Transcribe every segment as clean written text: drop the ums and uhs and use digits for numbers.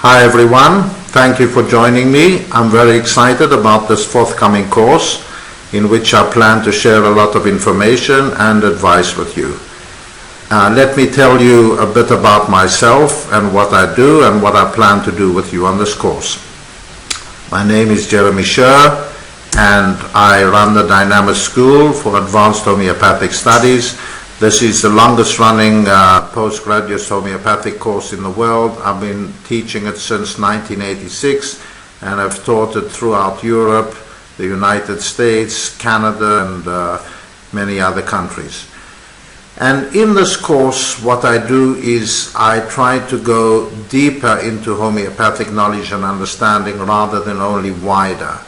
Hi everyone, thank you for joining me. I'm very excited about this forthcoming course in which I plan to share a lot of information and advice with you. Let me tell you a bit about myself and what I do and what I plan to do with you on this course. My name is Sherr and I run the Dynamic School for Advanced Homeopathic Studies. This is the longest running postgraduate homeopathic course in the world. I've been teaching it since 1986 and I've taught it throughout Europe, the United States, Canada and many other countries. And in this course what I do is I try to go deeper into homeopathic knowledge and understanding rather than only wider.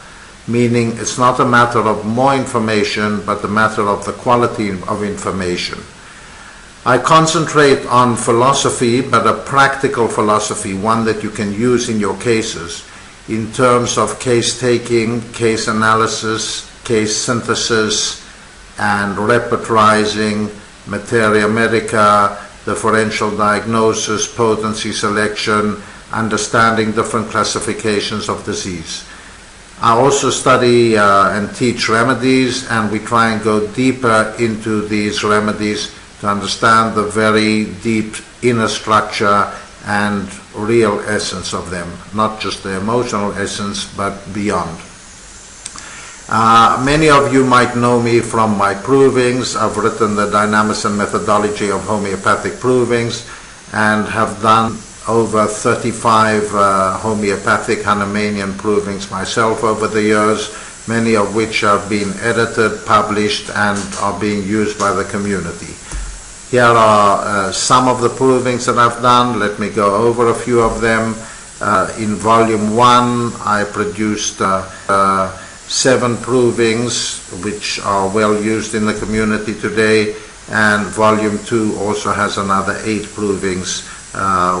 Meaning it's not a matter of more information, but a matter of the quality of information. I concentrate on philosophy, but a practical philosophy, one that you can use in your cases, in terms of case taking, case analysis, case synthesis, and repertorizing, materia medica, differential diagnosis, potency selection, understanding different classifications of disease. I also study and teach remedies, and we try and go deeper into these remedies to understand the very deep inner structure and real essence of them, not just the emotional essence, but beyond. Many of you might know me from my provings. I've written the Dynamics and Methodology of Homeopathic Provings and have done over 35 homeopathic Hahnemannian provings myself over the years, many of which have been edited, published, and are being used by the community. Here are some of the provings that I've done. Let me go over a few of them. In volume 1, I produced 7 provings, which are well used in the community today, and volume 2 also has another 8 provings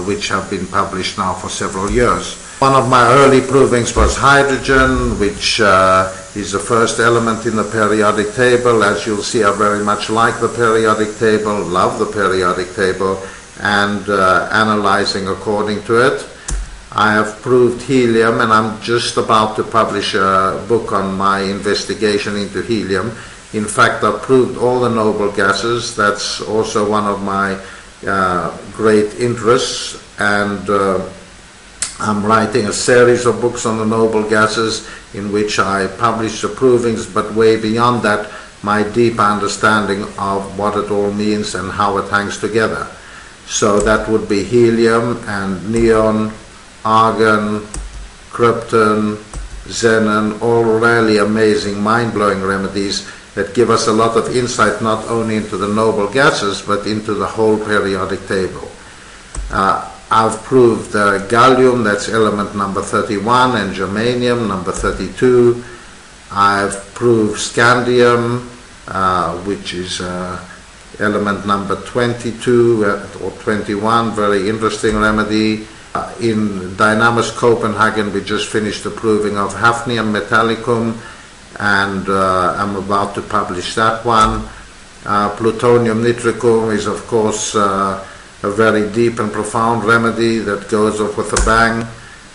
which have been published now for several years. One of my early provings was hydrogen, which is the first element in the periodic table. As you'll see, I very much like the periodic table, love the periodic table, and analyzing according to it. I have proved helium, and I'm just about to publish a book on my investigation into helium. In fact, I've proved all the noble gases. That's also one of my great interests, and I'm writing a series of books on the noble gases in which I publish the provings, but way beyond that, my deep understanding of what it all means and how it hangs together. So that would be helium and neon, argon, krypton, xenon, all really amazing, mind-blowing remedies that give us a lot of insight not only into the noble gases but into the whole periodic table. I've proved gallium, that's element number 31, and germanium, number 32. I've proved scandium, which is element number 22 or 21, very interesting remedy. In Dynamics Copenhagen, we just finished the proving of hafnium metallicum, and I'm about to publish that one. Plutonium nitricum is of course a very deep and profound remedy that goes off with a bang.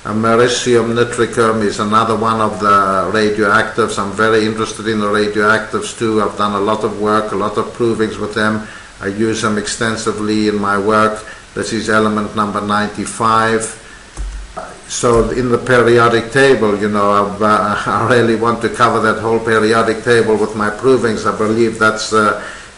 Americium nitricum is another one of the radioactives. I'm very interested in the radioactives too. I've done a lot of work, a lot of provings with them. I use them extensively in my work. This is element number 95. So in the periodic table, you know, I really want to cover that whole periodic table with my provings. I believe that's,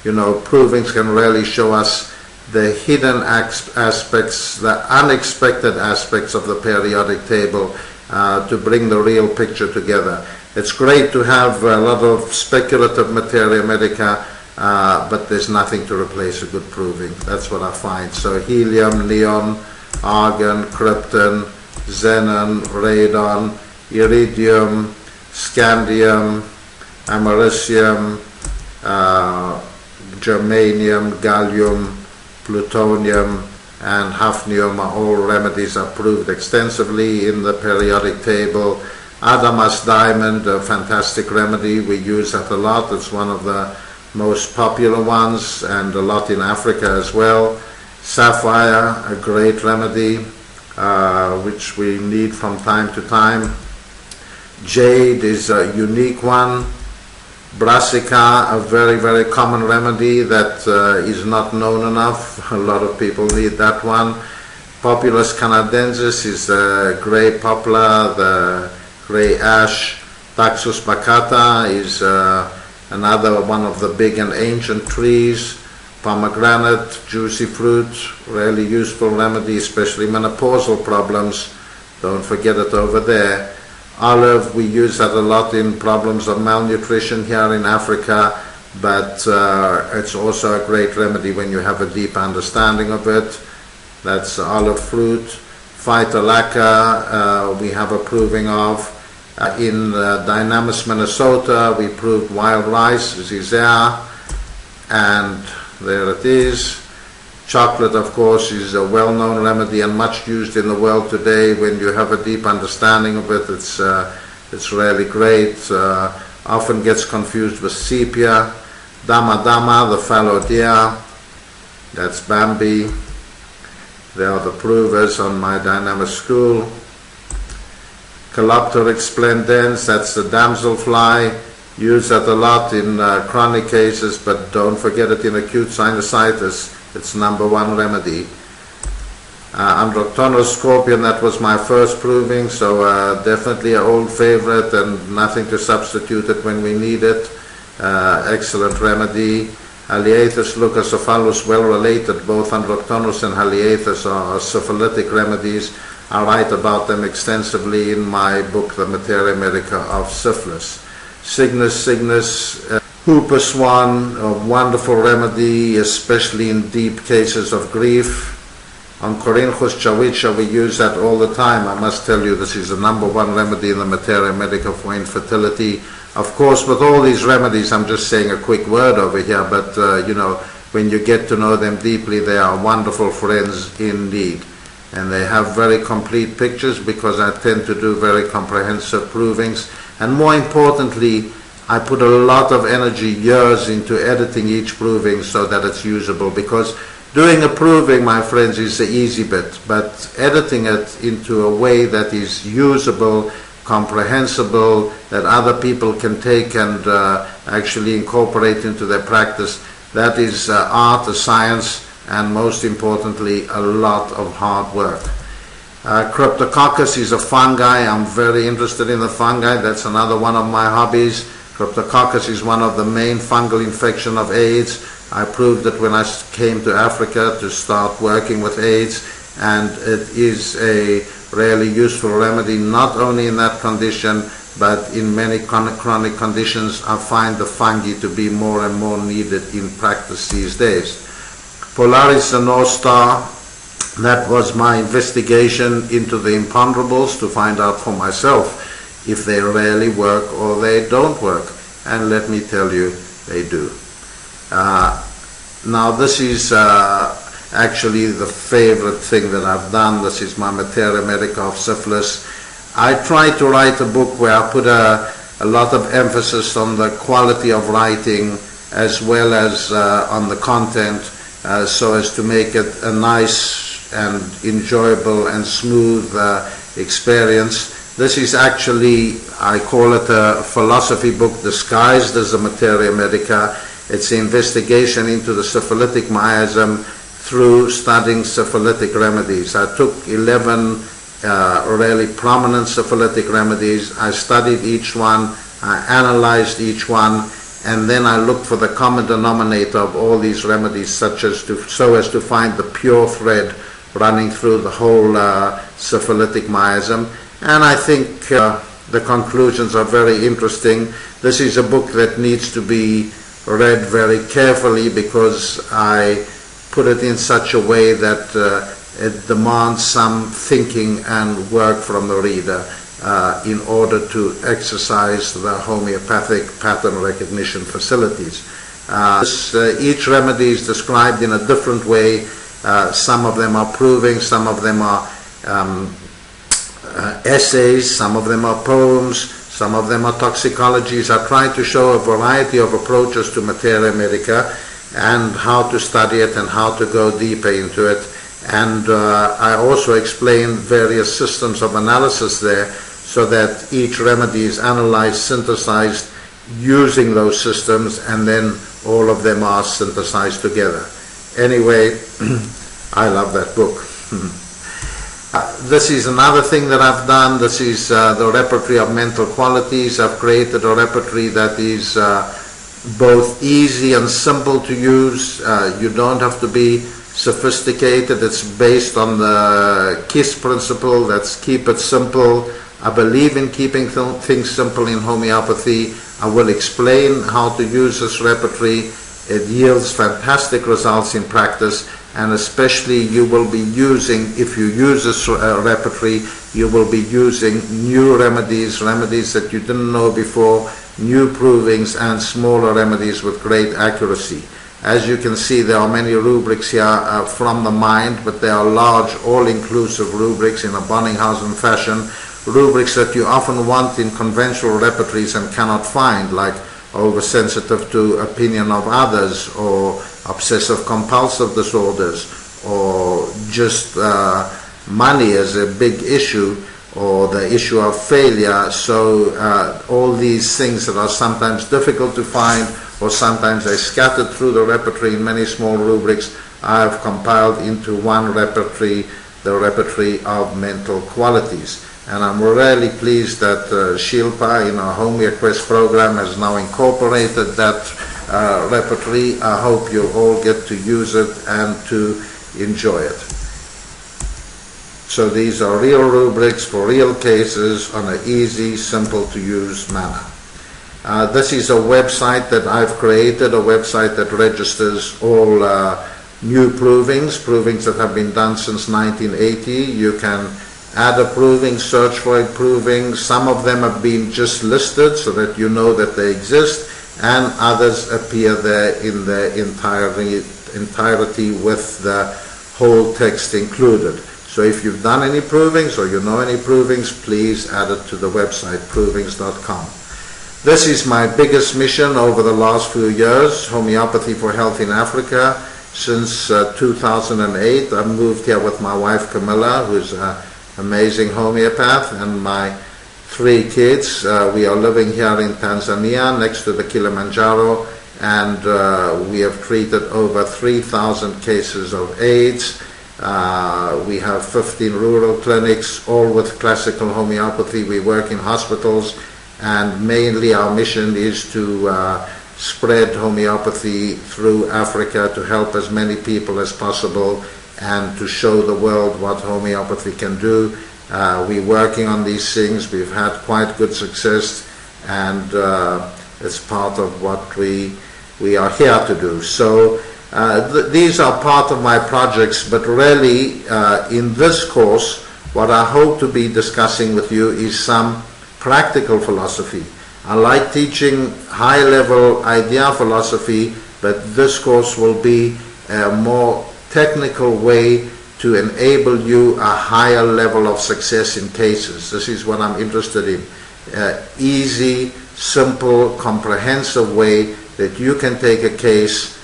you know, provings can really show us the hidden aspects, the unexpected aspects of the periodic table to bring the real picture together. It's great to have a lot of speculative materia medica, but there's nothing to replace a good proving. That's what I find. So helium, neon, argon, krypton, xenon, radon, iridium, scandium, americium, germanium, gallium, plutonium, and hafnium are all remedies are proved extensively in the periodic table. Adamas diamond, a fantastic remedy. We use that a lot. It's one of the most popular ones, and a lot in Africa as well. Sapphire, a great remedy. which we need from time to time. Jade is a unique one. Brassica, a very, very common remedy that is not known enough. A lot of people need that one. Populus canadensis is the grey poplar, the grey ash. Taxus baccata is another one of the big and ancient trees. Pomegranate, juicy fruit, really useful remedy, especially menopausal problems. Don't forget it over there. Olive, we use that a lot in problems of malnutrition here in Africa, but it's also a great remedy when you have a deep understanding of it. That's olive fruit. Phytolacca, we have a proving of. In Dynamis, Minnesota, we proved wild rice, zizea, and there it is. Chocolate, of course, is a well-known remedy and much used in the world today. When you have a deep understanding of it, it's really great. Often gets confused with sepia. Dama dama, the fallow deer, that's Bambi. They are the provers on my Dynamis school. Calopteryx splendens, that's the damselfly. Use that a lot in chronic cases, but don't forget it in acute sinusitis. It's number one remedy. Androctonus scorpion, that was my first proving, so definitely an old favorite and nothing to substitute it when we need it. Excellent remedy. Haliaeus leucocephalus, well related. Both Androctonus and Haliaeus are syphilitic remedies. I write about them extensively in my book, The Materia Medica of Syphilis. Cygnus, Hooper swan, a wonderful remedy, especially in deep cases of grief. Oncorynchus chawicha, we use that all the time. I must tell you, this is the number one remedy in the Materia Medica for infertility. Of course, with all these remedies, I'm just saying a quick word over here, but you know, when you get to know them deeply, they are wonderful friends indeed. And they have very complete pictures because I tend to do very comprehensive provings. And more importantly, I put a lot of energy, years, into editing each proving so that it's usable, because doing a proving, my friends, is the easy bit, but editing it into a way that is usable, comprehensible, that other people can take and actually incorporate into their practice, that is art, a science, and most importantly, a lot of hard work. Cryptococcus is a fungi. I'm very interested in the fungi. That's another one of my hobbies. Cryptococcus is one of the main fungal infection of AIDS. I proved it when I came to Africa to start working with AIDS, and it is a really useful remedy, not only in that condition, but in many chronic conditions. I find the fungi to be more and more needed in practice these days. Polaris, the North Star, that was my investigation into the imponderables to find out for myself if they really work or they don't work. And let me tell you, they do. Now this is actually the favorite thing that I've done. This is my Materia Medica of Syphilis. I try to write a book where I put a lot of emphasis on the quality of writing as well as on the content, so as to make it a nice and enjoyable and smooth experience. This is actually, I call it a philosophy book disguised as a Materia Medica. It's an investigation into the syphilitic miasm through studying syphilitic remedies. I took 11 really prominent syphilitic remedies. I studied each one, I analyzed each one, and then I looked for the common denominator of all these remedies, so as to find the pure thread running through the whole syphilitic miasm. And I think the conclusions are very interesting. This is a book that needs to be read very carefully because I put it in such a way that it demands some thinking and work from the reader in order to exercise the homeopathic pattern recognition facilities. Each remedy is described in a different way. Some of them are proving, some of them are essays, some of them are poems, some of them are toxicologies. I try to show a variety of approaches to Materia Medica and how to study it and how to go deeper into it. And I also explain various systems of analysis there, so that each remedy is analyzed, synthesized using those systems, and then all of them are synthesized together. Anyway, I love that book. This is another thing that I've done. This is the repertory of mental qualities. I've created a repertory that is both easy and simple to use. You don't have to be sophisticated. It's based on the KISS principle. That's keep it simple. I believe in keeping things simple in homeopathy. I will explain how to use this repertory. It yields fantastic results in practice, and especially you will be using, if you use this repertory, you will be using new remedies that you didn't know before, new provings, and smaller remedies with great accuracy. As you can see, there are many rubrics here from the mind, but they are large, all-inclusive rubrics in a Bonninghausen fashion, rubrics that you often want in conventional repertories and cannot find, like oversensitive to opinion of others, or obsessive compulsive disorders, or just money as a big issue, or the issue of failure. So all these things that are sometimes difficult to find, or sometimes they're scattered through the repertory in many small rubrics, I have compiled into one repertory, the repertory of mental qualities. And I'm really pleased that Shilpa in our HomeoQuest program has now incorporated that repertory. I hope you all get to use it and to enjoy it. So these are real rubrics for real cases on an easy, simple to use manner. This is a website that I've created, a website that registers all new provings that have been done since 1980. You can add a proving, search for a proving. Some of them have been just listed so that you know that they exist, and others appear there in their entirety with the whole text included. So if you've done any provings or you know any provings, please add it to the website, provings.com. This is my biggest mission over the last few years, Homeopathy for Health in Africa. Since 2008, I moved here with my wife Camilla, who's an amazing homeopath, and my 3 kids. We are living here in Tanzania next to the Kilimanjaro, and we have treated over 3,000 cases of AIDS. We have 15 rural clinics, all with classical homeopathy. We work in hospitals, and mainly our mission is to spread homeopathy through Africa to help as many people as possible and to show the world what homeopathy can do. We're working on these things. We've had quite good success, and it's part of what we are here to do. So these are part of my projects, but really in this course what I hope to be discussing with you is some practical philosophy. I like teaching high-level idea philosophy, but this course will be a more technical way to enable you a higher level of success in cases. This is what I'm interested in. Easy, simple, comprehensive way that you can take a case,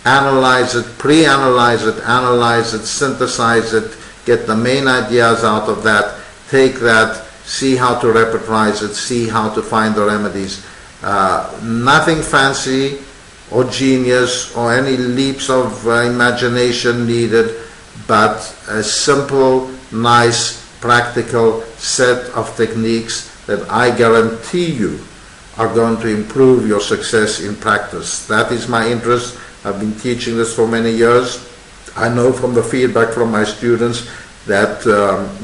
analyze it, pre-analyze it, analyze it, synthesize it, get the main ideas out of that, take that, see how to repertorize it, see how to find the remedies. Nothing fancy or genius or any leaps of imagination needed, but a simple, nice, practical set of techniques that I guarantee you are going to improve your success in practice. That is my interest. I've been teaching this for many years. I know from the feedback from my students that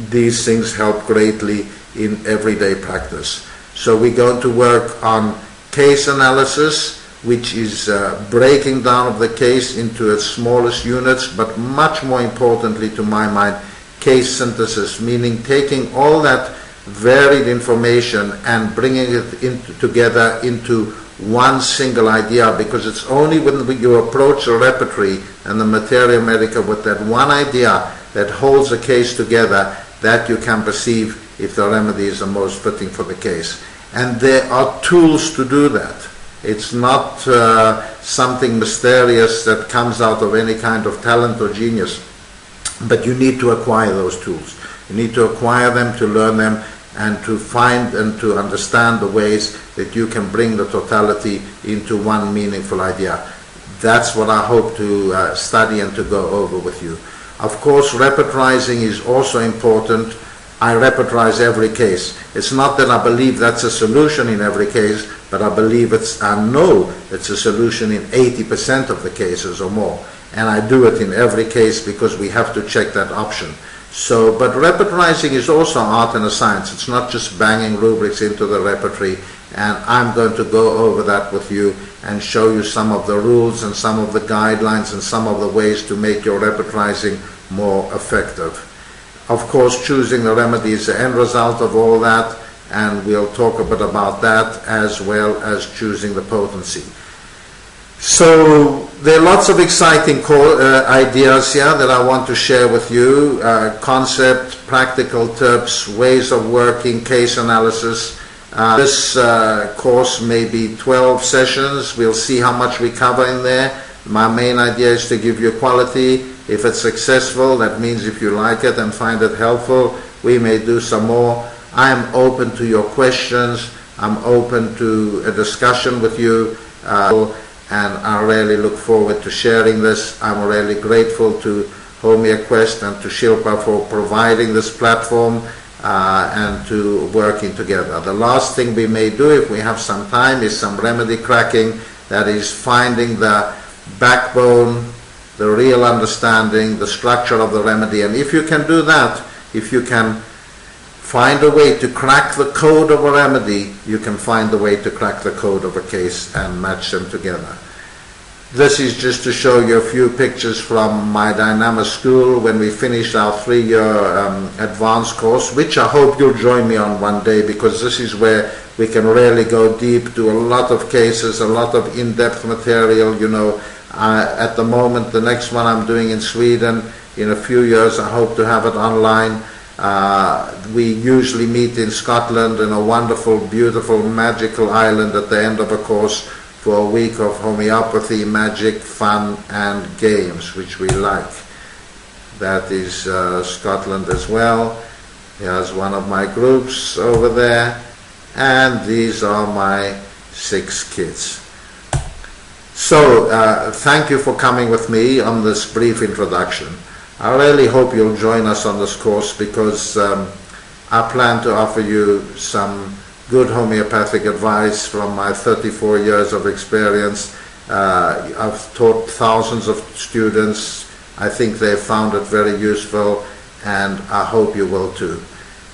these things help greatly in everyday practice. So we're going to work on case analysis, which is breaking down of the case into its smallest units, but much more importantly to my mind, case synthesis, meaning taking all that varied information and bringing it together into one single idea, because it's only when you approach the repertory and the materia medica with that one idea that holds a case together that you can perceive if the remedy is the most fitting for the case. And there are tools to do that. It's not something mysterious that comes out of any kind of talent or genius. But you need to acquire those tools. You need to acquire them, to learn them, and to find and to understand the ways that you can bring the totality into one meaningful idea. That's what I hope to study and to go over with you. Of course, repertorizing is also important. I repertorize every case. It's not that I believe that's a solution in every case, but I know it's a solution in 80% of the cases or more. And I do it in every case because we have to check that option. So, but repertorizing is also an art and a science. It's not just banging rubrics into the repertory, and I'm going to go over that with you and show you some of the rules and some of the guidelines and some of the ways to make your repertorizing more effective. Of course, choosing the remedy is the end result of all that, and we'll talk a bit about that as well as choosing the potency. So there are lots of exciting ideas here that I want to share with you. Concept, practical tips, ways of working, case analysis. This course may be 12 sessions. We'll see how much we cover in there. My main idea is to give you quality. If it's successful, that means if you like it and find it helpful, we may do some more. I'm open to your questions. I'm open to a discussion with you. And I really look forward to sharing this. I'm really grateful to HomeoQuest and to Shilpa for providing this platform and to working together. The last thing we may do, if we have some time, is some remedy cracking. That is finding the backbone, the real understanding, the structure of the remedy. And if you can do that, if you can find a way to crack the code of a remedy, you can find a way to crack the code of a case and match them together. This is just to show you a few pictures from my Dynamic School when we finished our 3-year advanced course, which I hope you'll join me on one day, because this is where we can really go deep, do a lot of cases, a lot of in-depth material. You know, at the moment, the next one I'm doing in Sweden, in a few years I hope to have it online. We usually meet in Scotland in a wonderful, beautiful, magical island at the end of a course for a week of homeopathy, magic, fun, and games, which we like. That is Scotland as well. Here's one of my groups over there, and these are my 6 kids. So, thank you for coming with me on this brief introduction. I really hope you'll join us on this course, because I plan to offer you some good homeopathic advice from my 34 years of experience. I've taught thousands of students. I think they found it very useful, and I hope you will too.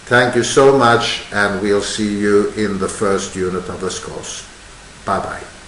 Thank you so much, and we'll see you in the first unit of this course. Bye-bye.